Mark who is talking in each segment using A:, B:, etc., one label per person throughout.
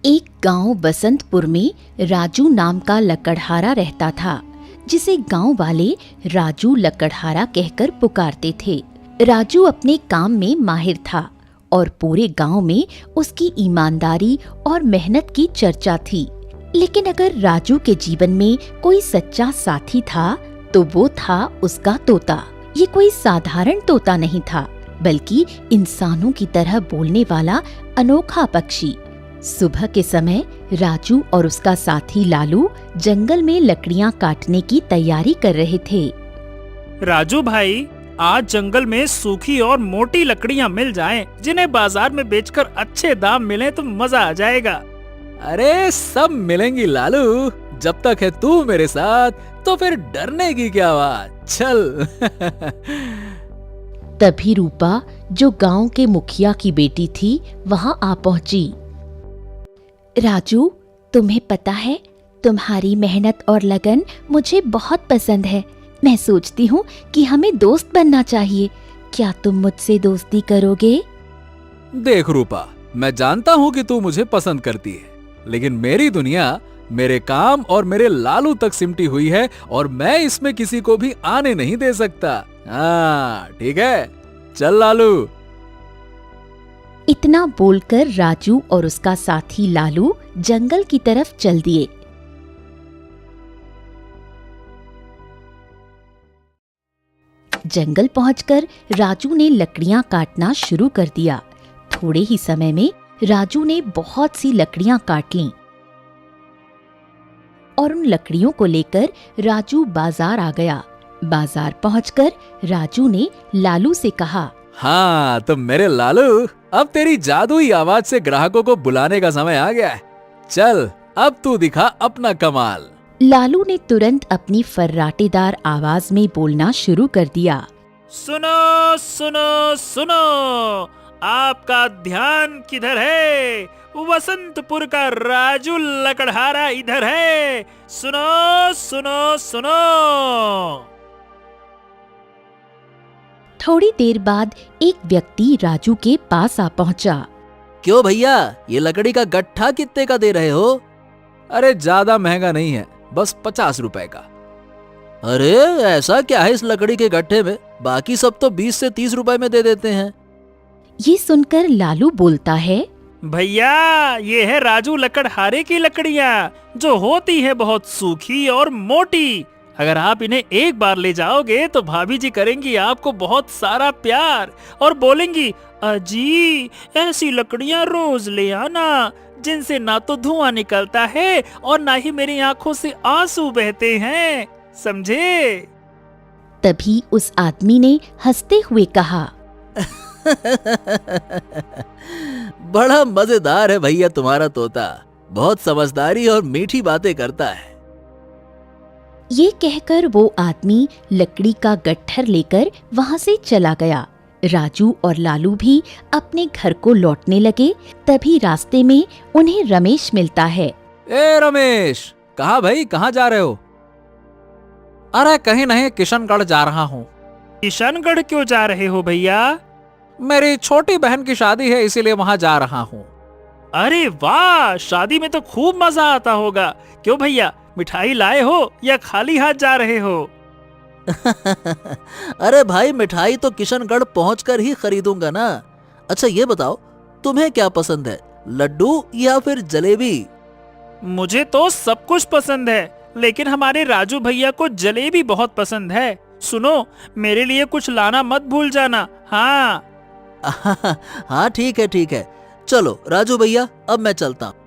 A: एक गांव बसंतपुर में राजू नाम का लकड़हारा रहता था, जिसे गांव वाले राजू लकड़हारा कहकर पुकारते थे। राजू अपने काम में माहिर था और पूरे गांव में उसकी ईमानदारी और मेहनत की चर्चा थी। लेकिन अगर राजू के जीवन में कोई सच्चा साथी था तो वो था उसका तोता। ये कोई साधारण तोता नहीं था, बल्कि इंसानों की तरह बोलने वाला अनोखा पक्षी। सुबह के समय राजू और उसका साथी लालू जंगल में लकड़ियां काटने की तैयारी कर रहे थे।
B: राजू भाई, आज जंगल में सूखी और मोटी लकड़ियां मिल जाएं, जिन्हें बाजार में बेचकर अच्छे दाम मिले तो मजा आ जाएगा।
C: अरे सब मिलेंगी लालू, जब तक है तू मेरे साथ तो फिर डरने की क्या बात, चल।
A: तभी रूपा, जो गांव के मुखिया की बेटी थी, वहां आ पहुंची। राजू, तुम्हें पता है, तुम्हारी मेहनत और लगन मुझे बहुत पसंद है। मैं सोचती हूँ कि हमें दोस्त बनना चाहिए। क्या तुम मुझसे दोस्ती करोगे?
C: देख रूपा, मैं जानता हूँ कि तू मुझे पसंद करती है, लेकिन मेरी दुनिया मेरे काम और मेरे लालू तक सिमटी हुई है और मैं इसमें किसी को भी आने नहीं दे सकता। हाँ ठीक है, चल लालू।
A: इतना बोलकर राजू और उसका साथी लालू जंगल की तरफ चल दिए। जंगल पहुंचकर राजू ने लकड़ियां काटना शुरू कर दिया। थोड़े ही समय में राजू ने बहुत सी लकड़ियां काट लीं और उन लकड़ियों को लेकर राजू बाजार आ गया। बाजार पहुंचकर राजू ने लालू से कहा,
C: हाँ तो मेरे लालू, अब तेरी जादुई आवाज से ग्राहकों को बुलाने का समय आ गया है। चल अब तू दिखा अपना कमाल।
A: लालू ने तुरंत अपनी फर्राटेदार आवाज में बोलना शुरू कर दिया।
B: सुनो सुनो सुनो, आपका ध्यान किधर है? वसंतपुर का राजू लकड़हारा इधर है। सुनो सुनो सुनो।
A: थोड़ी देर बाद एक व्यक्ति राजू के पास आ पहुंचा।
C: क्यों भैया, ये लकड़ी का गट्ठा कितने का दे रहे हो? अरे ज्यादा महंगा नहीं है, बस 50 रुपए का। अरे ऐसा क्या है इस लकड़ी के गट्ठे में? बाकी सब तो 20 से 30 रुपए में दे देते हैं।
A: ये सुनकर लालू बोलता है,
B: भैया, ये है राजू लकड़हारे की लकड़ियाँ, जो होती है बहुत सूखी और मोटी। अगर आप इन्हें एक बार ले जाओगे तो भाभी जी करेंगी आपको बहुत सारा प्यार और बोलेंगी, अजी ऐसी लकड़ियाँ रोज ले आना, जिनसे ना तो धुआं निकलता है और ना ही मेरी आंखों से आंसू बहते हैं, समझे?
A: तभी उस आदमी ने हंसते हुए कहा,
C: बड़ा मजेदार है भैया तुम्हारा तोता, बहुत समझदारी और मीठी बातें करता है।
A: ये कहकर वो आदमी लकड़ी का गट्ठर लेकर वहां से चला गया। राजू और लालू भी अपने घर को लौटने लगे। तभी रास्ते में उन्हें रमेश मिलता है।
C: ए रमेश, कहाँ भाई, कहाँ जा रहे हो? अरे कहीं नहीं, किशनगढ़ जा रहा हूँ।
B: किशनगढ़ क्यों जा रहे हो भैया?
C: मेरी छोटी बहन की शादी है, इसीलिए वहाँ जा रहा हूँ।
B: अरे वाह, शादी में तो खूब मजा आता होगा। क्यों भैया, मिठाई लाए हो या खाली हाथ जा रहे हो?
C: अरे भाई, मिठाई तो किशनगढ़ पहुंचकर ही खरीदूंगा ना। अच्छा ये बताओ, तुम्हें क्या पसंद है, लड्डू या फिर जलेबी?
B: मुझे तो सब कुछ पसंद है, लेकिन हमारे राजू भैया को जलेबी बहुत पसंद है। सुनो, मेरे लिए कुछ लाना मत भूल जाना। हाँ
C: हाँ ठीक है, चलो राजू भैया, अब मैं चलता हूँ।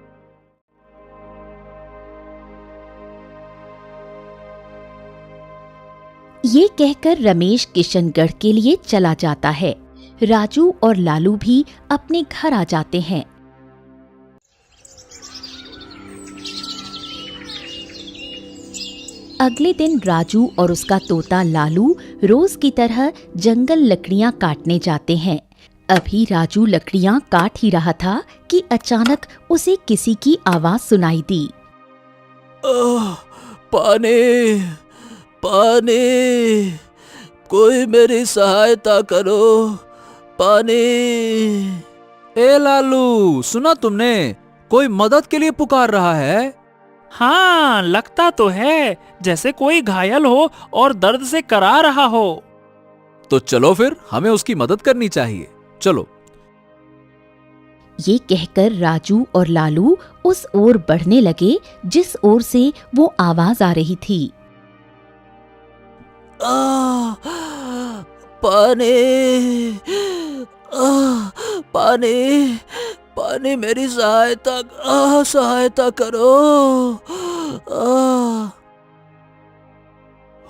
A: ये कहकर रमेश किशनगढ़ के लिए चला जाता है। राजू और लालू भी अपने घर आ जाते हैं। अगले दिन राजू और उसका तोता लालू रोज की तरह जंगल लकड़ियां काटने जाते हैं। अभी राजू लकड़ियां काट ही रहा था कि अचानक उसे किसी की आवाज सुनाई दी।
C: पानी, पानी, कोई मेरी सहायता करो, पानी। ए लालू, सुना तुमने? कोई मदद के लिए पुकार रहा है।
B: हाँ, लगता तो है जैसे कोई घायल हो और दर्द से करा रहा हो।
C: तो चलो फिर, हमें उसकी मदद करनी चाहिए, चलो।
A: ये कहकर राजू और लालू उस ओर बढ़ने लगे जिस ओर से वो आवाज आ रही थी।
C: पानी, पानी, पानी, मेरी सहायता करो।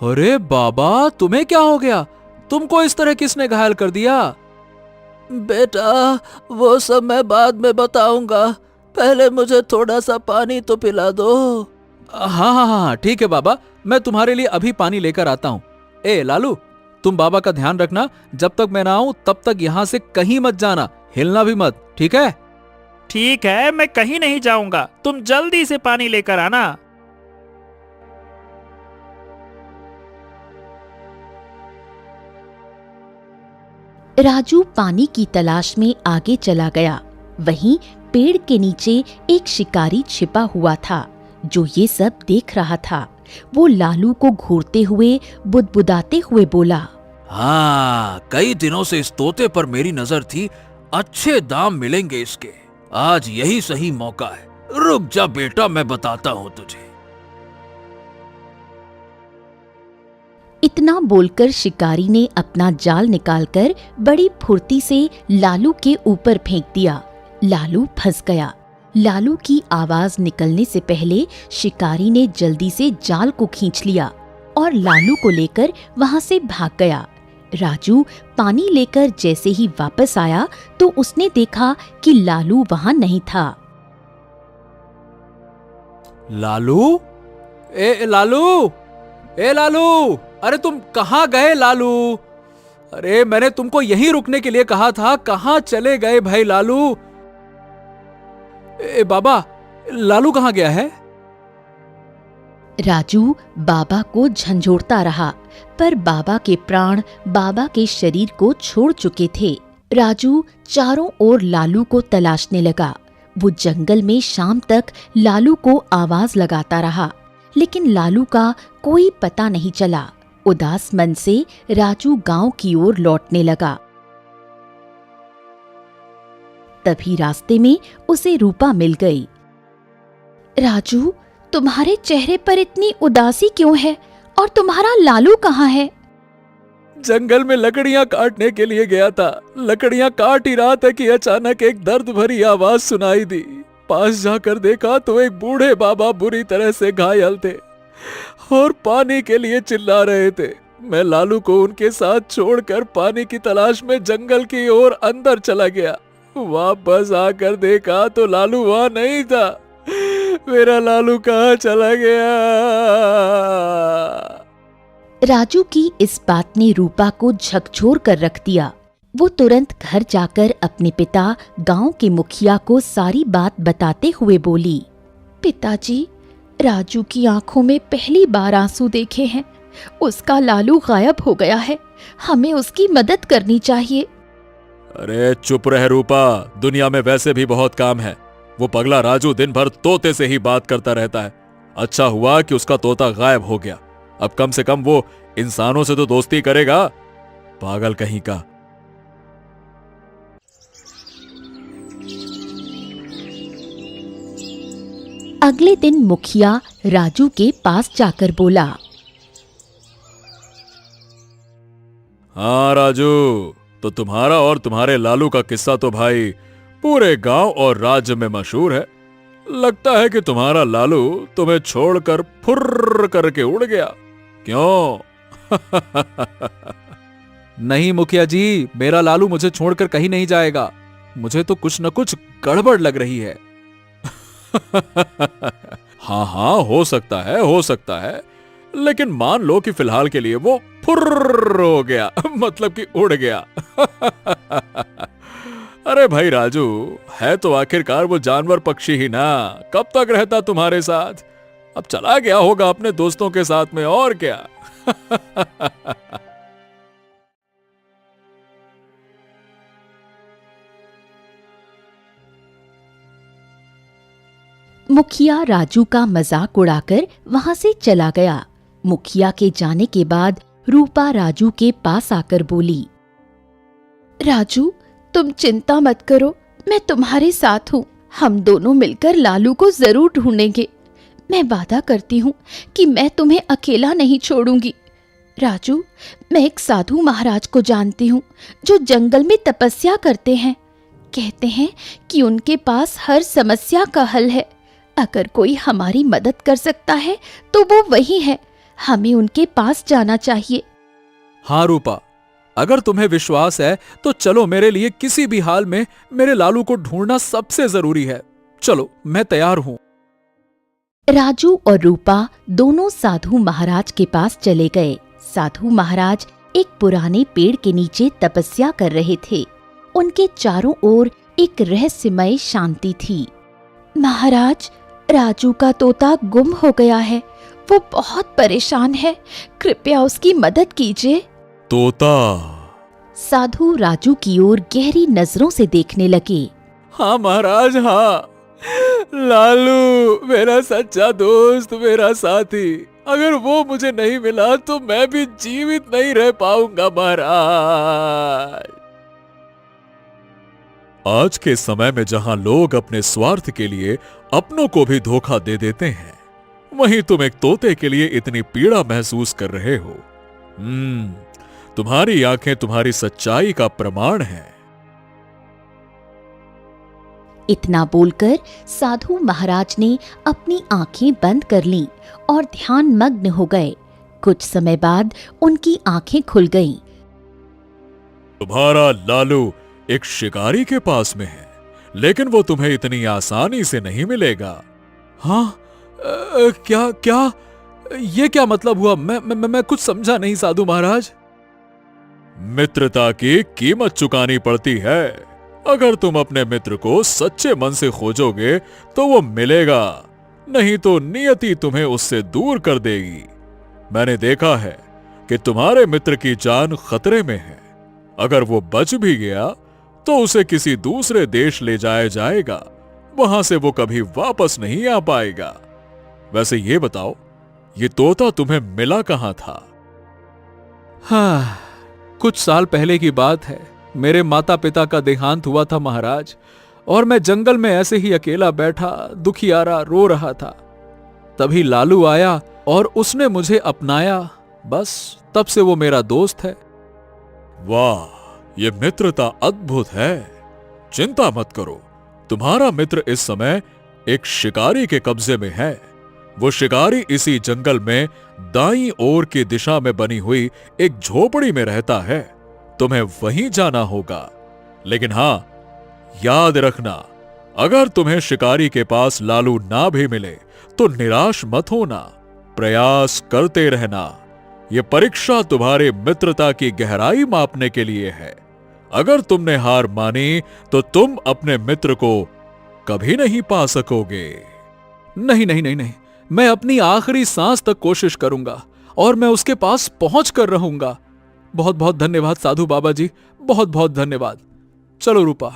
C: अरे बाबा, तुम्हें क्या हो गया? तुमको इस तरह किसने घायल कर दिया? बेटा, वो सब मैं बाद में बताऊंगा, पहले मुझे थोड़ा सा पानी तो पिला दो। हाँ हाँ हाँ, ठीक है बाबा, मैं तुम्हारे लिए अभी पानी लेकर आता हूँ। ए लालू, तुम बाबा का ध्यान रखना, जब तक मैं ना आऊं तब तक यहाँ से कहीं मत जाना, हिलना भी मत, ठीक है?
B: ठीक है, मैं कहीं नहीं जाऊंगा, तुम जल्दी से पानी लेकर आना।
A: राजू पानी की तलाश में आगे चला गया। वहीं पेड़ के नीचे एक शिकारी छिपा हुआ था जो ये सब देख रहा था। वो लालू को घूरते हुए बुदबुदाते हुए बोला,
C: हाँ, कई दिनों से इस तोते पर मेरी नजर थी, अच्छे दाम मिलेंगे इसके, आज यही सही मौका है। रुक जा बेटा, मैं बताता हूँ तुझे।
A: इतना बोलकर शिकारी ने अपना जाल निकालकर बड़ी फुर्ती से लालू के ऊपर फेंक दिया। लालू फंस गया। लालू की आवाज निकलने से पहले शिकारी ने जल्दी से जाल को खींच लिया और लालू को लेकर वहां से भाग गया। राजू पानी लेकर जैसे ही वापस आया तो उसने देखा कि लालू वहां नहीं था।
C: लालू, ए लालू, ए लालू, अरे तुम कहाँ गए लालू? अरे मैंने तुमको यहीं रुकने के लिए कहा था, कहाँ चले गए भाई लालू? ए बाबा, लालू कहाँ गया है?
A: राजू बाबा को झंझोड़ता रहा, पर बाबा के प्राण बाबा के शरीर को छोड़ चुके थे। राजू चारों ओर लालू को तलाशने लगा। वो जंगल में शाम तक लालू को आवाज लगाता रहा, लेकिन लालू का कोई पता नहीं चला। उदास मन से राजू गांव की ओर लौटने लगा। तभी रास्ते में उसे रूपा मिल गई। राजू, तुम्हारे चेहरे पर इतनी उदासी क्यों है और तुम्हारा लालू कहाँ है?
C: जंगल में लकड़ियां काटने के लिए गया था। लकड़ियां काट ही रहा था कि अचानक एक दर्द भरी आवाज सुनाई दी। पास जाकर देखा तो एक बूढ़े बाबा बुरी तरह से घायल थे और पानी के लिए चिल्ला रहे थे। मैं लालू को उनके साथ छोड़कर पानी की तलाश में जंगल की ओर अंदर चला गया। वापस आकर देखा तो लालू वहां नहीं था। मेरा लालू कहाँ चला गया?
A: राजू की इस बात ने रूपा को झकझोर कर रख दिया। वो तुरंत घर जाकर अपने पिता, गांव के मुखिया को सारी बात बताते हुए बोली, पिताजी, राजू की आंखों में पहली बार आंसू देखे हैं। उसका लालू गायब हो गया है। हमें उसकी मदद करनी चाहिए।
C: अरे चुप रह रूपा, दुनिया में वैसे भी बहुत काम है। वो पगला राजू दिन भर तोते से ही बात करता रहता है। अच्छा हुआ कि उसका तोता गायब हो गया। अब कम से कम वो इंसानों से तो दोस्ती करेगा। पागल कहीं का।
A: अगले दिन मुखिया राजू के पास जाकर बोला,
C: हाँ राजू, तो तुम्हारा और तुम्हारे लालू का किस्सा तो भाई पूरे गांव और राज्य में मशहूर है। लगता है कि तुम्हारा लालू तुम्हें छोड़कर फुर्र करके उड़ गया। क्यों? नहीं मुखिया जी, मेरा लालू मुझे छोड़कर कहीं नहीं जाएगा। मुझे तो कुछ न कुछ गड़बड़ लग रही है। हाँ हाँ, हो सकता है, लेकिन मान लो कि फिलहाल के लिए वो फुर्र हो गया, मतलब कि उड़ गया। अरे भाई राजू, है तो आखिरकार वो जानवर पक्षी ही ना, कब तक रहता तुम्हारे साथ? अब चला गया होगा अपने दोस्तों के साथ में, और क्या।
A: मुखिया राजू का मजाक उड़ाकर वहां से चला गया। मुखिया के जाने के बाद रूपा राजू के पास आकर बोली, राजू, तुम चिंता मत करो, मैं तुम्हारे साथ हूँ। हम दोनों मिलकर लालू को जरूर ढूंढेंगे। मैं वादा करती हूँ कि मैं तुम्हें अकेला नहीं छोड़ूंगी। राजू, मैं एक साधु महाराज को जानती हूँ जो जंगल में तपस्या करते हैं। कहते हैं कि उनके पास हर समस्या का हल है। अगर कोई हमारी मदद कर सकता है तो वो वही है। हमें उनके पास जाना चाहिए।
C: हाँ रूपा, अगर तुम्हें विश्वास है तो चलो, मेरे लिए किसी भी हाल में मेरे लालू को ढूंढना सबसे जरूरी है। चलो, मैं तैयार हूं।
A: राजू और रूपा दोनों साधु महाराज के पास चले गए। साधु महाराज एक पुराने पेड़ के नीचे तपस्या कर रहे थे। उनके चारों ओर एक रहस्यमय शांति थी। महाराज, राजू का तोता गुम हो गया है। वो बहुत परेशान है। कृपया उसकी मदद कीजिए।
C: तोता?
A: साधु राजू की ओर गहरी नजरों से देखने लगे।
C: हाँ महाराज, हाँ। लालू मेरा सच्चा दोस्त, मेरा साथी। अगर वो मुझे नहीं मिला तो मैं भी जीवित नहीं रह पाऊंगा महाराज। आज के समय में जहां लोग अपने स्वार्थ के लिए अपनों को भी धोखा दे देते हैं, वहीं तुम एक तोते के लिए इतनी पीड़ा महसूस कर रहे हो। तुम्हारी आंखें तुम्हारी सच्चाई का प्रमाण हैं।
A: इतना बोलकर साधु महाराज ने अपनी आंखें बंद कर लीं और ध्यान मग्न हो गए। कुछ समय बाद उनकी आंखें खुल गईं।
C: तुम्हारा लालू एक शिकारी के पास में है, लेकिन वो तुम्हें इतनी आसानी से नहीं मिलेगा। हाँ? क्या ये क्या मतलब हुआ? मैं कुछ समझा नहीं साधु महाराज। मित्रता की कीमत चुकानी पड़ती है। अगर तुम अपने मित्र को सच्चे मन से खोजोगे तो वो मिलेगा, नहीं तो नियति तुम्हें उससे दूर कर देगी। मैंने देखा है कि तुम्हारे मित्र की जान खतरे में है। अगर वो बच भी गया तो उसे किसी दूसरे देश ले जाया जाएगा। वहां से वो कभी वापस नहीं आ पाएगा। वैसे ये बताओ, ये तोता तुम्हें मिला कहां था? हाँ, कुछ साल पहले की बात है। मेरे माता पिता का देहांत हुआ था महाराज, और मैं जंगल में ऐसे ही अकेला बैठा दुखियारा रो रहा था। तभी लालू आया और उसने मुझे अपनाया। बस तब से वो मेरा दोस्त है। वाह, ये मित्रता अद्भुत है। चिंता मत करो, तुम्हारा मित्र इस समय एक शिकारी के कब्जे में है। वो शिकारी इसी जंगल में दाईं ओर की दिशा में बनी हुई एक झोपड़ी में रहता है। तुम्हें वहीं जाना होगा। लेकिन हां, याद रखना, अगर तुम्हें शिकारी के पास लालू ना भी मिले तो निराश मत होना। प्रयास करते रहना। यह परीक्षा तुम्हारे मित्रता की गहराई मापने के लिए है। अगर तुमने हार मानी तो तुम अपने मित्र को कभी नहीं पा सकोगे। नहीं नहीं नहीं नहीं, मैं अपनी आखिरी सांस तक कोशिश करूंगा और मैं उसके पास पहुंच कर रहूंगा। बहुत बहुत धन्यवाद साधु बाबा जी, बहुत बहुत धन्यवाद। चलो रूपा।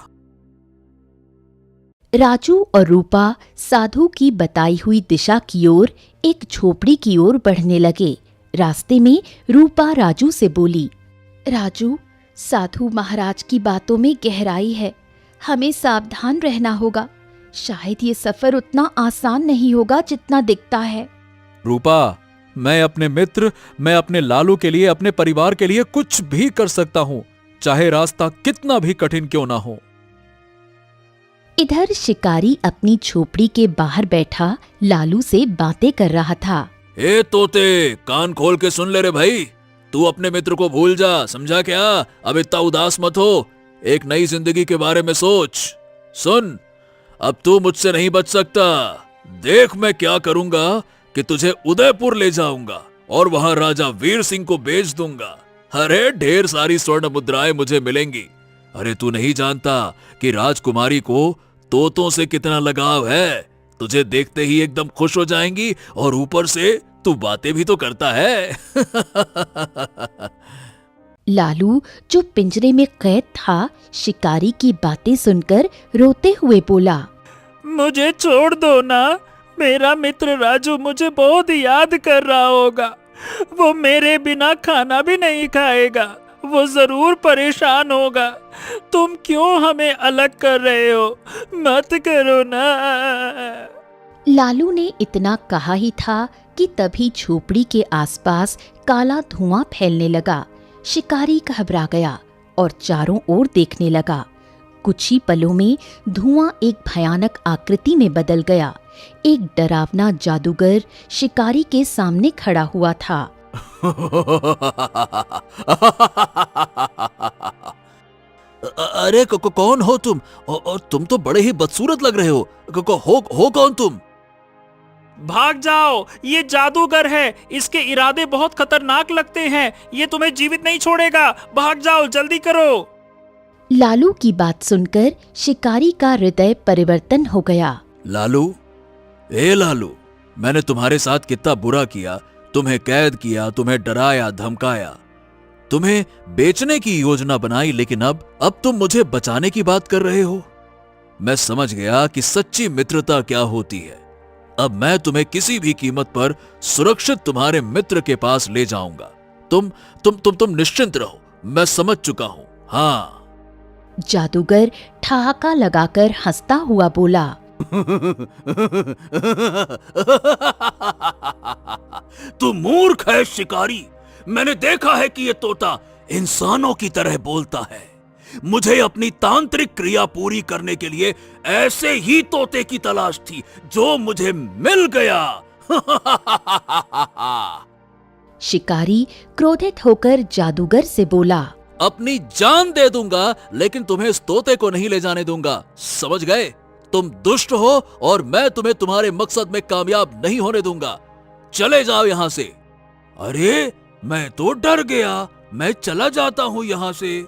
A: राजू और रूपा साधु की बताई हुई दिशा की ओर एक झोपड़ी की ओर बढ़ने लगे। रास्ते में रूपा राजू से बोली, राजू, साधु महाराज की बातों में गहराई है। हमें सावधान रहना होगा। शायद ये सफर उतना आसान नहीं होगा जितना दिखता है।
C: रूपा, मैं अपने मित्र, मैं अपने लालू के लिए, अपने परिवार के लिए कुछ भी कर सकता हूं, चाहे रास्ता कितना भी कठिन क्यों ना हो।
A: इधर शिकारी अपनी झोपड़ी के बाहर बैठा लालू से बातें कर रहा था।
C: ए तोते, कान खोल के सुन ले रे भाई। तू अपने मित्र को भूल जा, समझा क्या? अब इतना उदास मत हो। एक नई जिंदगी के बारे में सोच। सुन, अब तू मुझसे नहीं बच सकता। देख मैं क्या करूंगा कि तुझे उदयपुर ले जाऊंगा और वहां राजा वीर सिंह को बेच दूंगा। अरे ढेर सारी स्वर्ण मुद्राएं मुझे मिलेंगी। अरे तू नहीं जानता कि राजकुमारी को तोतों से कितना लगाव है। तुझे देखते ही एकदम खुश हो जाएंगी और ऊपर से तू बातें भी तो करता है।
A: लालू, जो पिंजरे में कैद था, शिकारी की बातें सुनकर रोते हुए बोला,
B: मुझे छोड़ दो ना, मेरा मित्र राजू मुझे बहुत याद कर रहा होगा। वो मेरे बिना खाना भी नहीं खाएगा। वो जरूर परेशान होगा। तुम क्यों हमें अलग कर रहे हो? मत करो ना।
A: लालू ने इतना कहा ही था कि तभी झोपड़ी के आसपास काला धुआं फैलने लगा। शिकारी घबरा गया और चारों ओर देखने लगा। कुछ ही पलों में धुआं एक भयानक आकृति में बदल गया। एक डरावना जादूगर शिकारी के सामने खड़ा हुआ था।
C: अरे कौन हो तुम? और तुम तो बड़े ही बदसूरत लग रहे हो। हो कौन तुम?
B: भाग जाओ, ये जादूगर है। इसके इरादे बहुत खतरनाक लगते हैं। ये तुम्हें जीवित नहीं छोड़ेगा। भाग जाओ, जल्दी करो।
A: लालू की बात सुनकर शिकारी का हृदय परिवर्तन हो गया।
C: लालू, ए लालू, मैंने तुम्हारे साथ कितना बुरा किया। तुम्हें कैद किया, तुम्हें डराया धमकाया, तुम्हें बेचने की योजना बनाई, लेकिन अब तुम मुझे बचाने की बात कर रहे हो। मैं समझ गया कि सच्ची मित्रता क्या होती है। अब मैं तुम्हें किसी भी कीमत पर सुरक्षित तुम्हारे मित्र के पास ले जाऊंगा। तुम निश्चिंत रहो, मैं समझ चुका हूं। हाँ।
A: जादूगर ठहाका लगाकर हंसता हुआ बोला।
C: तू मूर्ख है शिकारी। मैंने देखा है कि ये तोता इंसानों की तरह बोलता है। मुझे अपनी तांत्रिक क्रिया पूरी करने के लिए ऐसे ही तोते की तलाश थी, जो मुझे मिल गया।
A: शिकारी क्रोधित होकर जादूगर से बोला।
C: अपनी जान दे दूंगा, लेकिन तुम्हें इस तोते को नहीं ले जाने दूंगा। समझ गए? तुम दुष्ट हो और मैं तुम्हें तुम्हारे मकसद में कामयाब नहीं होने दूंगा। चले जाओ यहां से। अरे, मैं तो डर गया। मैं चला जाता हूं यहां से।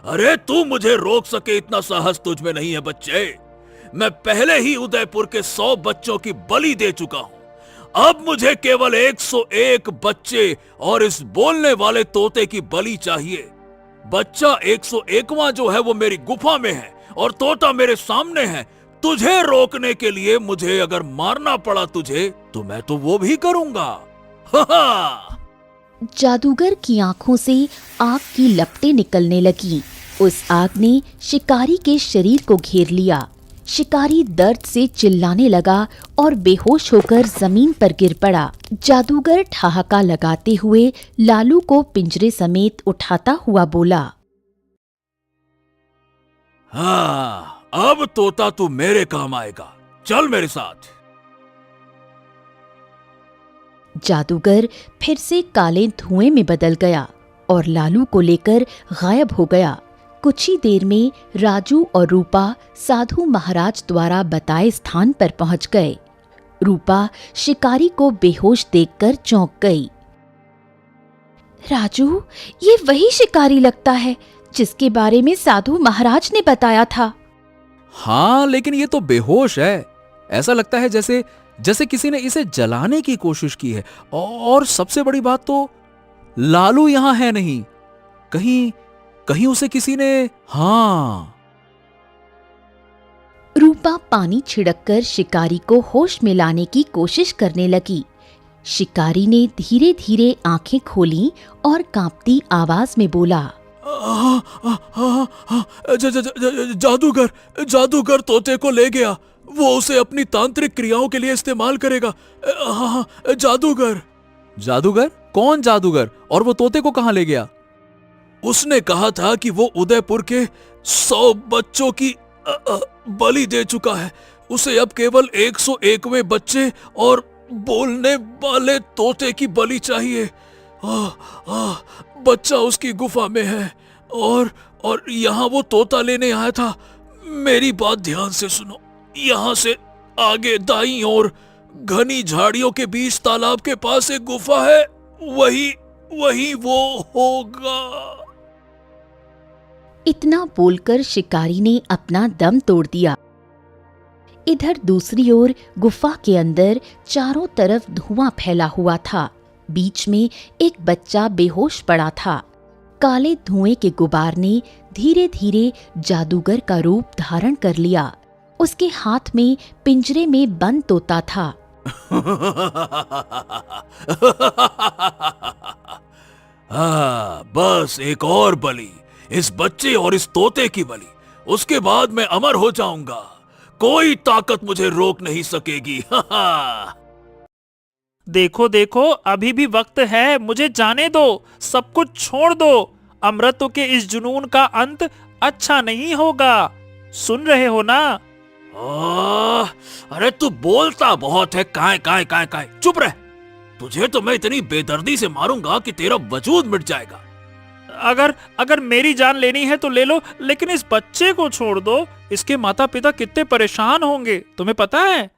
C: अरे, तू मुझे रोक सके इतना साहस तुझ में नहीं है बच्चे। मैं पहले ही उदयपुर के 100 बच्चों की बलि दे चुका हूं। अब मुझे केवल 101 बच्चे और इस बोलने वाले तोते की बलि चाहिए। बच्चा 101वां जो है वो मेरी गुफा में है और तोता मेरे सामने है। तुझे रोकने के लिए मुझे अगर मारना पड़ा तुझे, तो मैं तो वो भी करूंगा।
A: जादूगर की आंखों से आग की लपटें निकलने लगीं। उस आग ने शिकारी के शरीर को घेर लिया। शिकारी दर्द से चिल्लाने लगा और बेहोश होकर जमीन पर गिर पड़ा। जादूगर ठहाका लगाते हुए लालू को पिंजरे समेत उठाता हुआ बोला।
C: हाँ, अब तोता तू मेरे काम आएगा। चल मेरे साथ।
A: जादूगर फिर से काले धुएं में बदल गया और लालू को लेकर गायब हो गया। कुछ ही देर में राजू और रूपा साधु महाराज द्वारा बताए स्थान पर पहुंच गए। रूपा शिकारी को बेहोश देखकर चौंक गई। राजू, ये वही शिकारी लगता है जिसके बारे में साधु महाराज ने बताया था।
C: हाँ, लेकिन ये तो बेहोश है। ऐसा लगता है जैसे किसी ने इसे जलाने की कोशिश की है। और सबसे बड़ी बात तो लालू यहां है नहीं। कहीं उसे किसी ने। हाँ।
A: रूपा पानी छिड़ककर शिकारी को होश में लाने की कोशिश करने लगी। शिकारी ने धीरे धीरे आंखें खोलीं और कांपती आवाज में बोला।
C: जादूगर तोते को ले गया। वो उसे अपनी तांत्रिक क्रियाओं के लिए इस्तेमाल करेगा। जादूगर? कौन जादूगर? और वो तोते को कहां ले गया? उसने कहा था कि वो उदयपुर के 100 बच्चों की बलि दे चुका है। उसे अब केवल 101वें बच्चे और बोलने वाले तोते की बलि चाहिए। बच्चा उसकी गुफा में है और यहाँ वो तोता लेने आया था। मेरी बात ध्यान से सुनो। यहाँ से आगे दाईं ओर घनी झाड़ियों के बीच तालाब के पास एक गुफा है। वही वो होगा।
A: इतना बोलकर शिकारी ने अपना दम तोड़ दिया। इधर दूसरी ओर गुफा के अंदर चारों तरफ धुआं फैला हुआ था। बीच में एक बच्चा बेहोश पड़ा था। काले धुएं के गुबार ने धीरे धीरे जादूगर का रूप धारण कर लिया। उसके हाथ में पिंजरे में बंद तोता था।
C: बस एक और बलि, इस बच्चे और इस तोते की बलि, उसके बाद मैं अमर हो जाऊंगा। कोई ताकत मुझे रोक नहीं सकेगी।
B: देखो देखो, अभी भी वक्त है, मुझे जाने दो, सब कुछ छोड़ दो। अमृत के इस जुनून का अंत अच्छा नहीं होगा। सुन रहे हो ना?
C: अरे तू बोलता बहुत है। काय काय काय काय, चुप रह। तुझे तो मैं इतनी बेदर्दी से मारूंगा कि तेरा वजूद मिट जाएगा।
B: अगर मेरी जान लेनी है तो ले लो, लेकिन इस बच्चे को छोड़ दो। इसके माता पिता कितने परेशान होंगे, तुम्हें पता है?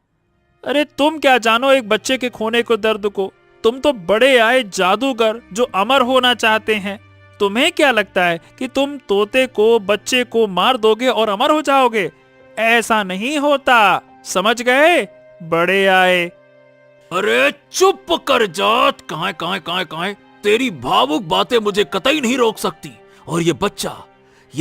B: अरे तुम क्या जानो एक बच्चे के खोने को दर्द को। तुम तो बड़े आए जादूगर जो अमर होना चाहते हैं। तुम्हें क्या लगता है कि तुम तोते को, बच्चे को मार दोगे और अमर हो जाओगे? ऐसा नहीं होता, समझ गए? बड़े आए।
C: अरे चुप कर जात। काय काय काय काय, तेरी भावुक बातें मुझे कतई नहीं रोक सकती। और ये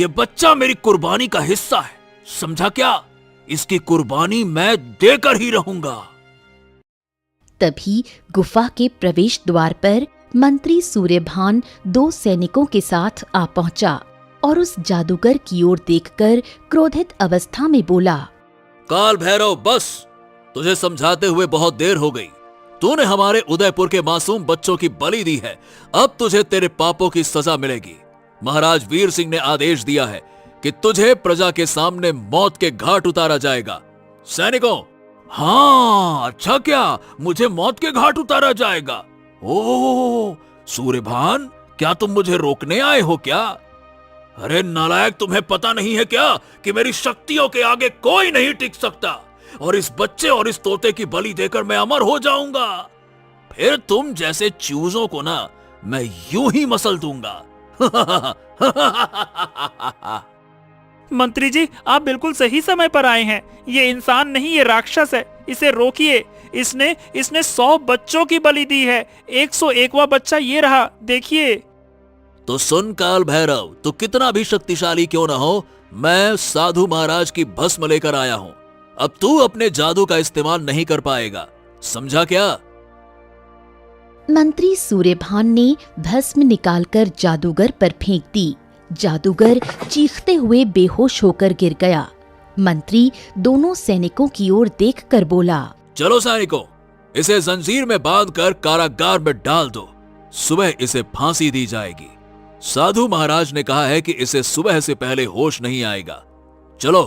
C: बच्चा मेरी कुर्बानी का हिस्सा है, समझा क्या? इसकी कुर्बानी मैं देकर ही रहूंगा।
A: तभी गुफा के प्रवेश द्वार पर मंत्री सूर्यभान 2 सैनिकों के साथ आ पहुंचा और उस जादूगर की ओर देखकर क्रोधित अवस्था में बोला,
C: काल भैरव, बस, तुझे समझाते हुए बहुत देर हो गई। तूने हमारे उदयपुर के मासूम बच्चों की बलि दी है। अब तुझे तेरे पापों की सजा मिलेगी। महाराज वीर सिंह ने आदेश दिया है कि तुझे प्रजा के सामने मौत के घाट उतारा जाएगा। सैनिकों, हाँ, अच्छा क्या, मुझे मौत के घाट उतारा जाएगा? ओह सूर्यभान, क्या तुम मुझे रोकने आए हो क्या? अरे नालायक, तुम्हें पता नहीं है क्या कि मेरी शक्तियों के आगे कोई नहीं टिक सकता? और इस बच्चे और इस तोते की बलि देकर मैं अमर हो जाऊंगा। फिर तुम जैसे चूजों को ना मैं यूं ही मसल दूंगा।
B: मंत्री जी, आप बिल्कुल सही समय पर आए हैं। ये इंसान नहीं, ये राक्षस है। इसे रोकिए। इसने 100 बच्चों की बलि दी है। 101वां बच्चा ये रहा, देखिए।
C: तो सुन काल भैरव, तू कितना भी शक्तिशाली क्यों ना हो, मैं साधु महाराज की भस्म लेकर आया हूं। अब तू अपने जादू का इस्तेमाल नहीं कर पाएगा, समझा क्या?
A: मंत्री सूर्यभान ने भस्म निकालकर जादूगर पर फेंक दी। जादूगर चीखते हुए बेहोश होकर गिर गया। मंत्री दोनों सैनिकों की ओर देखकर बोला,
C: चलो सैनिकों, इसे जंजीर में बांधकर कारागार में डाल दो। सुबह इसे फांसी दी जाएगी। साधु महाराज ने कहा है कि इसे सुबह से पहले होश नहीं आएगा। चलो।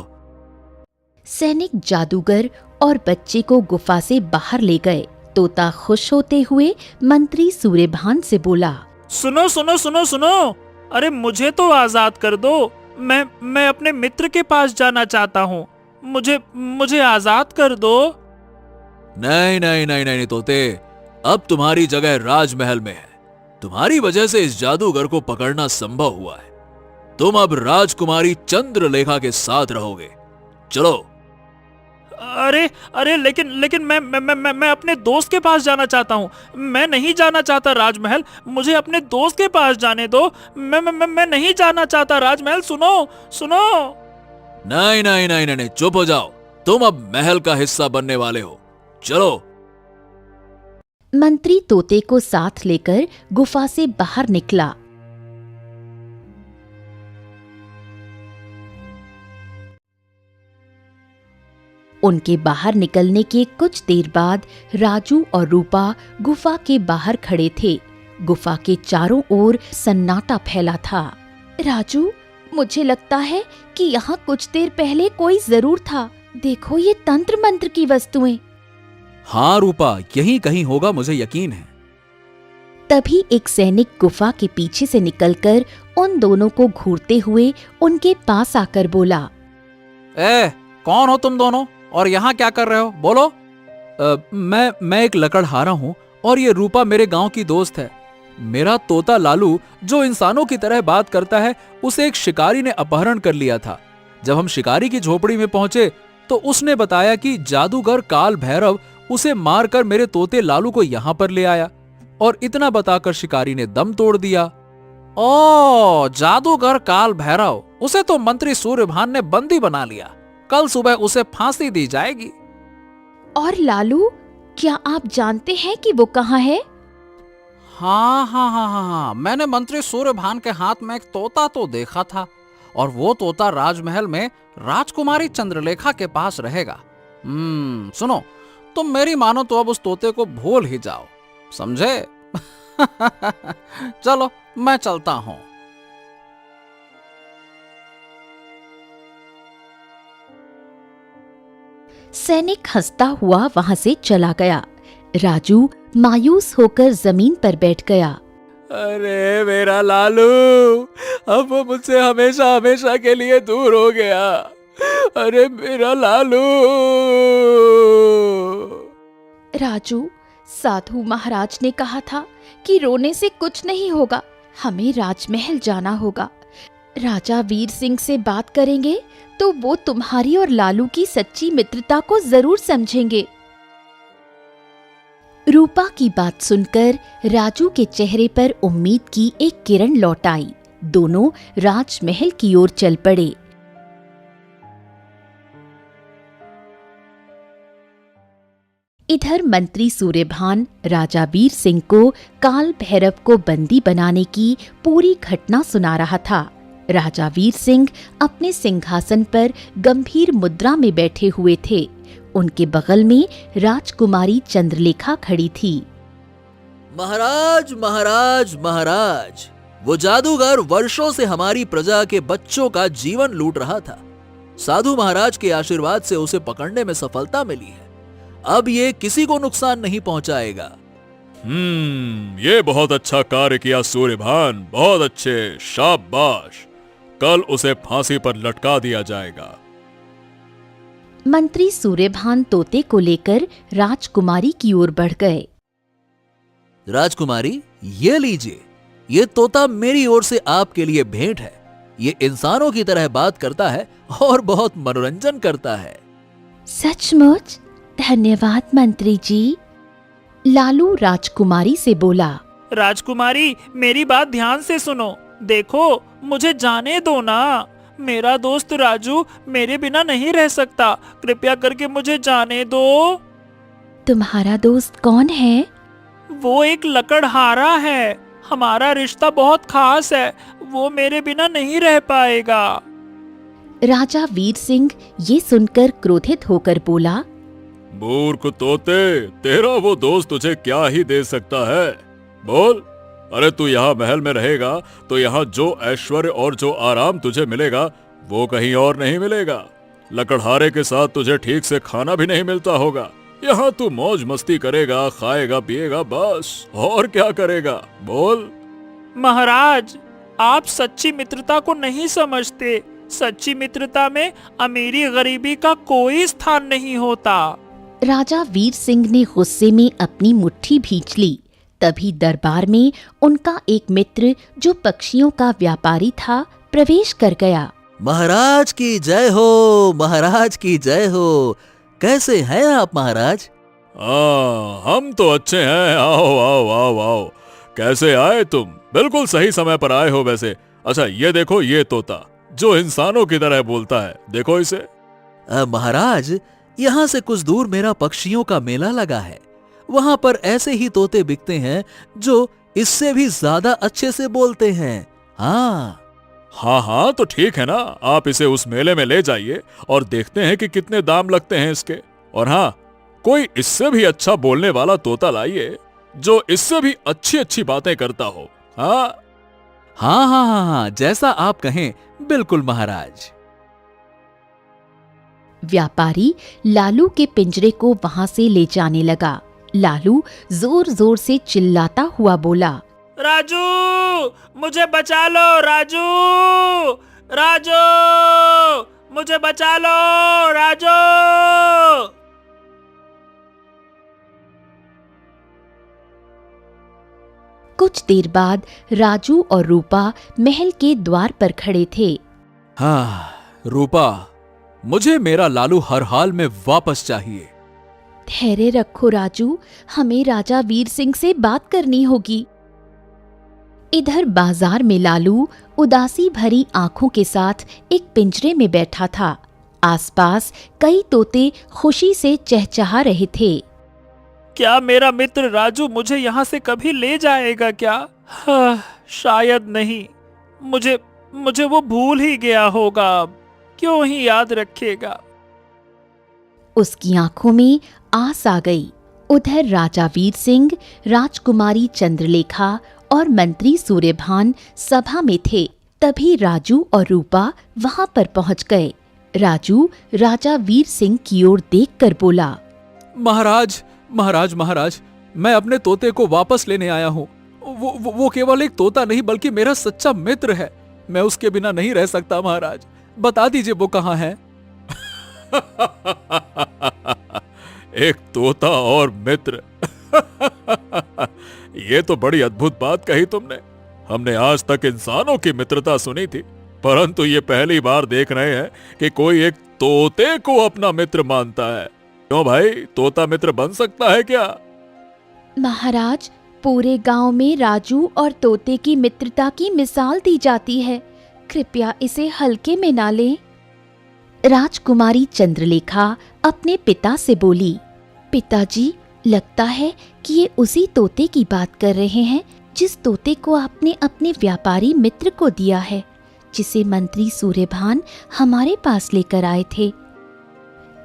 A: सैनिक जादूगर और बच्चे को गुफा से बाहर ले गए। तोता खुश होते हुए मंत्री सूर्यभान से बोला,
B: सुनो सुनो सुनो सुनो, अरे मुझे तो आजाद कर दो। मैं अपने मित्र के पास जाना चाहता हूँ। मुझे आजाद कर दो।
C: नहीं नहीं नहीं नहीं तोते, अब तुम्हारी जगह राजमहल में है। तुम्हारी वजह से इस जादूगर को पकड़ना संभव हुआ है। तुम अब राजकुमारी चंद्रलेखा के साथ रहोगे। चलो।
B: अरे लेकिन मैं अपने दोस्त के पास जाना चाहता हूँ। मैं नहीं जाना चाहता राजमहल, मुझे अपने दोस्त के पास जाने दो। मैं नहीं जाना चाहता राजमहल, सुनो।
C: नहीं नहीं नहीं नहीं, चुप हो जाओ। तुम अब महल का हिस्सा बनने वाले हो। चलो।
A: मंत्री तोते को साथ लेकर गुफा से बाहर निकला। उनके बाहर निकलने के कुछ देर बाद राजू और रूपा गुफा के बाहर खड़े थे। गुफा के चारों ओर सन्नाटा फैला था। राजू, मुझे लगता है कि यहाँ कुछ देर पहले कोई जरूर था। देखो ये तंत्र मंत्र की वस्तुएं।
C: हाँ रूपा, यहीं कहीं होगा, मुझे यकीन है।
A: तभी एक सैनिक गुफा के पीछे से निकलकर उन दोनों को घूरते हुए उनके पास आकर बोला,
C: कौन हो तुम दोनों और यहाँ क्या कर रहे हो? बोलो। मैं एक लकड़हारा हूँ और ये रूपा मेरे गांव की दोस्त है। मेरा तोता लालू जो इंसानों की तरह बात करता है, उसे एक शिकारी ने अपहरण कर लिया था। जब हम शिकारी की झोपड़ी में पहुंचे तो उसने बताया कि जादूगर काल भैरव उसे मारकर मेरे तोते लालू को यहाँ पर ले आया और इतना बताकर शिकारी ने दम तोड़ दिया। ओ, जादूगर काल भैरव, उसे तो मंत्री सूर्यभान ने बंदी बना लिया। कल सुबह उसे फांसी दी जाएगी।
A: और लालू, क्या आप जानते हैं कि वो कहाँ है?
C: हाँ, मैंने मंत्री सूर्यभान के हाथ में एक तोता तो देखा था, और वो तोता राजमहल में राजकुमारी चंद्रलेखा के पास रहेगा। सुनो, तुम मेरी मानो तो अब उस तोते को भूल ही जाओ, समझे? चलो, मैं चलता हूं।
A: सैनिक हंसता हुआ वहां से चला गया। राजू मायूस होकर जमीन पर बैठ गया।
C: अरे मेरा लालू, अब वो मुझसे हमेशा हमेशा के लिए दूर हो गया। अरे मेरा लालू।
A: राजू, साधु महाराज ने कहा था कि रोने से कुछ नहीं होगा, हमें राजमहल जाना होगा। राजा वीर सिंह से बात करेंगे तो वो तुम्हारी और लालू की सच्ची मित्रता को जरूर समझेंगे। रूपा की बात सुनकर राजू के चेहरे पर उम्मीद की एक किरण लौट आई। दोनों राजमहल की ओर चल पड़े। इधर मंत्री सूर्यभान राजा वीर सिंह को काल भैरव को बंदी बनाने की पूरी घटना सुना रहा था। राजा वीर सिंह अपने सिंहासन पर गंभीर मुद्रा में बैठे हुए थे। उनके बगल में राजकुमारी चंद्रलेखा खड़ी थी।
D: महाराज, महाराज, महाराज, वो जादूगर वर्षों से हमारी प्रजा के बच्चों का जीवन लूट रहा था। साधु महाराज के आशीर्वाद से उसे पकड़ने में सफलता मिली है। अब ये किसी को नुकसान नहीं पहुंचाएगा।
E: ये बहुत अच्छा कार्य किया सूर्यभान, बहुत अच्छे, शाबाश। कल उसे फांसी पर लटका दिया जाएगा।
A: मंत्री सूर्यभान तोते को लेकर राजकुमारी की ओर बढ़ गए।
D: राजकुमारी, ये लीजिए, ये तोता मेरी ओर से आपके लिए भेंट है। ये इंसानों की तरह बात करता है और बहुत मनोरंजन करता है।
A: सचमुच? धन्यवाद मंत्री जी। लालू राजकुमारी से बोला।
B: राजकुमारी, मेरी बात ध्यान से सुनो। देखो, मुझे जाने दो ना। मेरा दोस्त राजू मेरे बिना नहीं रह सकता। कृपया करके मुझे जाने दो।
A: तुम्हारा दोस्त कौन है?
B: वो एक लकड़हारा है। हमारा रिश्ता बहुत खास है। वो मेरे बिना नहीं रह पाएगा।
A: राजा वीर सिंह ये सुनकर क्रोधित होकर बोला।
E: मूर्ख तोते, तेरा वो दोस्त तुझे क्या ही दे सकता है? बोल। अरे तू यहाँ महल में रहेगा तो यहाँ जो ऐश्वर्य और जो आराम तुझे मिलेगा वो कहीं और नहीं मिलेगा। लकड़हारे के साथ तुझे ठीक से खाना भी नहीं मिलता होगा। यहाँ तू मौज मस्ती करेगा, खाएगा, पिएगा, बस। और क्या करेगा? बोल।
B: महाराज, आप सच्ची मित्रता को नहीं समझते। सच्ची मित्रता में अमीरी गरीबी का कोई स्थान नहीं होता।
A: राजा वीर सिंह ने गुस्से में अपनी मुट्ठी भींच ली। तभी दरबार में उनका एक मित्र जो पक्षियों का व्यापारी था प्रवेश कर गया।
D: महाराज की जय हो, महाराज की जय हो। कैसे हैं आप महाराज?
E: हम तो अच्छे हैं। आओ आओ आओ आओ। कैसे आए तुम? बिल्कुल सही समय पर आए हो वैसे। अच्छा, ये देखो, ये तोता जो इंसानों की तरह बोलता है, देखो इसे।
D: महाराज, यहाँ से कुछ दूर मेरा पक्षियों का मेला लगा है। वहां पर ऐसे ही तोते बिकते हैं जो इससे भी ज्यादा अच्छे से बोलते हैं।
E: हाँ, तो ठीक है ना। आप इसे उस मेले में ले जाइए और देखते हैं कि कितने दाम लगते हैं इसके। और हाँ, कोई इससे भी अच्छा बोलने वाला तोता लाइए जो इससे भी अच्छी अच्छी बातें करता हो।
C: हाँ, जैसा आप कहें, बिल्कुल महाराज।
A: व्यापारी लालू के पिंजरे को वहां से ले जाने लगा। लालू जोर जोर से चिल्लाता हुआ बोला।
B: राजू, मुझे बचा लो। राजू, राजू, मुझे बचा लो। राजू।
A: कुछ देर बाद राजू और रूपा महल के द्वार पर खड़े थे।
C: रूपा, मुझे मेरा लालू हर हाल में वापस चाहिए।
A: धैर्य रखो राजू, हमें राजा वीर सिंह से बात करनी होगी। इधर बाजार में लालू उदासी भरी आंखों के साथ एक पिंजरे में बैठा था। आसपास कई तोते खुशी से चहचहा रहे थे।
B: क्या मेरा मित्र राजू मुझे यहाँ से कभी ले जाएगा क्या? हाँ, शायद नहीं। मुझे वो भूल ही गया होगा। क्यों ही याद रखेगा।
A: उसकी आंखों में आस आ गई। उधर राजा वीर सिंह, राजकुमारी चंद्रलेखा और मंत्री सूर्यभान सभा में थे। तभी राजू और रूपा वहां पर पहुंच गए। राजू राजा वीर सिंह की ओर देखकर बोला,
C: महाराज महाराज महाराज, मैं अपने तोते को वापस लेने आया हूँ। वो केवल एक तोता नहीं बल्कि मेरा सच्चा मित्र है। मैं उसके बिना नहीं रह सकता महाराज। बता दीजिए वो कहाँ है।
E: एक तोता और मित्र। ये तो बड़ी अद्भुत बात कही तुमने। हमने आज तक इंसानों की मित्रता सुनी थी, परंतु ये पहली बार देख रहे हैं कि कोई एक तोते को अपना मित्र मानता है। क्यों भाई, तोता मित्र बन सकता है क्या?
A: महाराज, पूरे गांव में राजू और तोते की मित्रता की मिसाल दी जाती है। कृपया इसे हल्के में ना लें। राजकुमारी चंद्रलेखा अपने पिता से बोली, पिताजी, लगता है कि ये उसी तोते की बात कर रहे हैं जिस तोते को आपने अपने व्यापारी मित्र को दिया है, जिसे मंत्री सूर्यभान हमारे पास लेकर आए थे।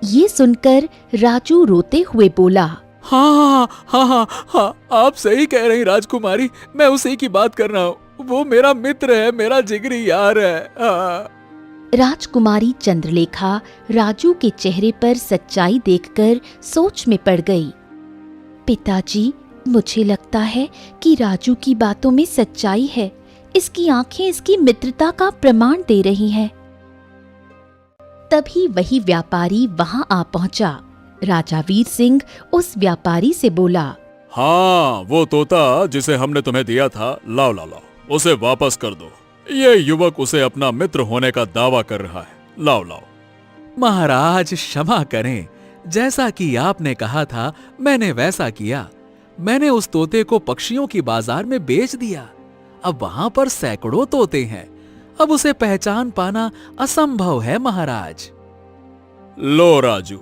A: ये सुनकर राजू रोते हुए बोला,
C: हाँ हाँ हाँ हाँ, आप सही कह रही राजकुमारी, मैं उसी की बात कर रहा हूँ। वो मेरा मित्र है, मेरा जिगरी यार है। हाँ।
A: राजकुमारी चंद्रलेखा राजू के चेहरे पर सच्चाई देखकर सोच में पड़ गई। पिताजी, मुझे लगता है कि राजू की बातों में सच्चाई है। इसकी आंखें इसकी मित्रता का प्रमाण दे रही हैं। तभी वही व्यापारी वहां आ पहुंचा। राजा वीर सिंह उस व्यापारी से बोला,
E: हाँ, वो तोता जिसे हमने तुम्हें दिया था, लाओ लाओ लाओ, उसे वापस कर दो। ये युवक उसे अपना मित्र होने का दावा कर रहा है। लाओ लाओ।
C: महाराज क्षमा करें, जैसा कि आपने कहा था मैंने वैसा किया। मैंने उस तोते को पक्षियों की बाजार में बेच दिया। अब वहां पर सैकड़ों तोते हैं। अब उसे पहचान पाना असंभव है महाराज।
E: लो राजू,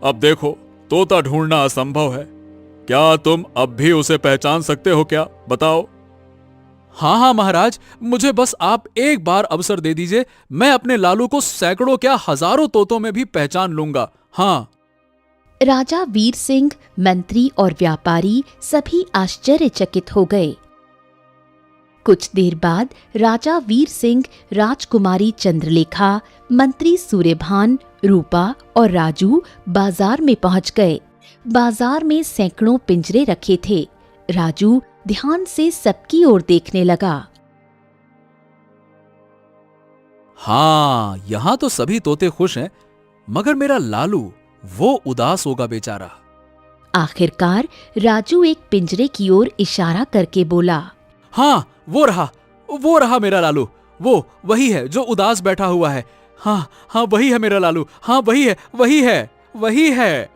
E: अब देखो, तोता ढूंढना असंभव है। क्या तुम अब भी उसे पहचान सकते हो क्या? बताओ।
C: हाँ हाँ महाराज, मुझे बस आप एक बार अवसर दे दीजिए। मैं अपने लालू को सैकड़ों क्या हजारों तोतों में भी पहचान लूंगा। हाँ।
A: राजा वीर सिंह, मंत्री और व्यापारी सभी आश्चर्यचकित हो गए। कुछ देर बाद राजा वीर सिंह, राजकुमारी चंद्रलेखा, मंत्री सूर्यभान, रूपा और राजू बाजार में पहुंच गए। बाजार में सैकड़ों पिंजरे रखे थे। राजू ध्यान से सबकी ओर देखने लगा।
C: हाँ, यहां तो सभी तोते खुश हैं, मगर मेरा लालू, वो उदास होगा बेचारा।
A: आखिरकार राजू एक पिंजरे की ओर इशारा करके बोला,
C: हाँ, वो रहा मेरा लालू। वही है जो उदास बैठा हुआ है। हाँ हाँ, वही है मेरा लालू। हाँ, वही है।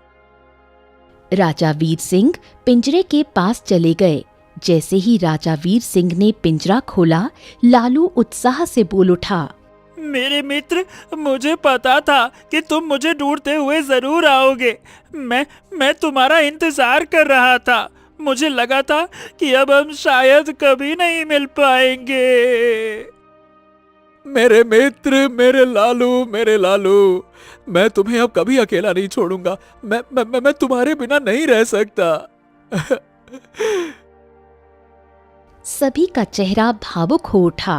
A: राजा वीर सिंह पिंजरे के पास चले गए। जैसे ही राजा वीर सिंह ने पिंजरा खोला, लालू उत्साह से बोल उठा,
B: मेरे मित्र, मुझे पता था कि तुम मुझे ढूंढते हुए जरूर आओगे। मैं तुम्हारा इंतजार कर रहा था। मुझे लगा था कि अब हम शायद कभी नहीं मिल पाएंगे।
C: मेरे मित्र, मेरे लालू, मैं तुम्हें अब कभी अकेला नहीं छोड़ूंगा। मैं तुम्हारे बिना नहीं रह सकता।
A: सभी का चेहरा भावुक हो उठा।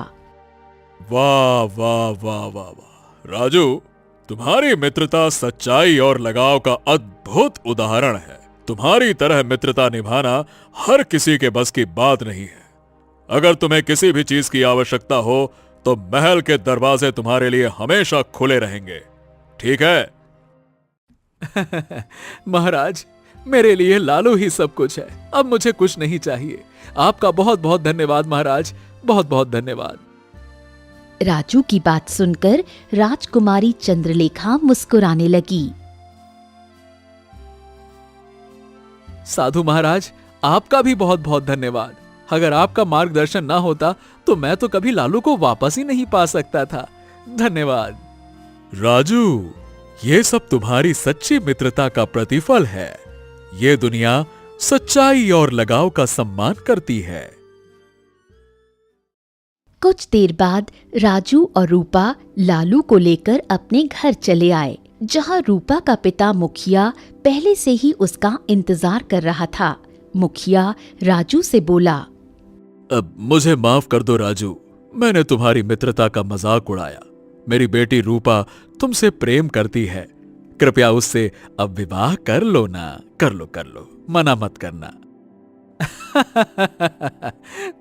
E: वाह वाह वाह वाह वाह, राजू, तुम्हारी मित्रता सच्चाई और लगाव का अद्भुत उदाहरण है। तुम्हारी तरह मित्रता निभाना हर किसी के बस की बात नहीं है। अगर तुम्हें किसी भी चीज की आवश्यकता हो तो महल के दरवाजे तुम्हारे लिए हमेशा खुले रहेंगे, ठीक है?
C: महाराज, मेरे लिए लालू ही सब कुछ है। अब मुझे कुछ नहीं चाहिए। आपका बहुत बहुत धन्यवाद महाराज, बहुत बहुत धन्यवाद।
A: राजू की बात सुनकर राजकुमारी चंद्रलेखा मुस्कुराने लगी।
C: साधु महाराज, आपका भी बहुत बहुत धन्यवाद। अगर आपका मार्गदर्शन ना होता तो मैं तो कभी लालू को वापस ही नहीं पा सकता था। धन्यवाद।
E: राजू, ये सब तुम्हारी सच्ची मित्रता का प्रतिफल है। ये दुनिया सच्चाई और लगाव का सम्मान करती है।
A: कुछ देर बाद राजू और रूपा लालू को लेकर अपने घर चले आए, जहां रूपा का पिता मुखिया पहले से ही उसका इंतजार कर रहा था। मुखिया राजू से बोला,
E: अब मुझे माफ कर दो राजू, मैंने तुम्हारी मित्रता का मजाक उड़ाया। मेरी बेटी रूपा तुमसे प्रेम करती है, कृपया उससे अब विवाह कर लो ना। कर लो, मना मत करना।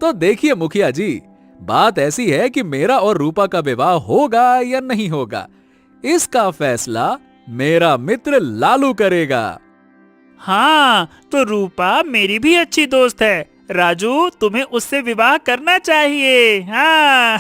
C: तो देखिए मुखिया जी, बात ऐसी है कि मेरा और रूपा का विवाह होगा या नहीं होगा, इसका फैसला मेरा मित्र लालू करेगा।
B: हाँ, तो रूपा मेरी भी अच्छी दोस्त है। राजू, तुम्हें उससे विवाह करना चाहिए। हाँ।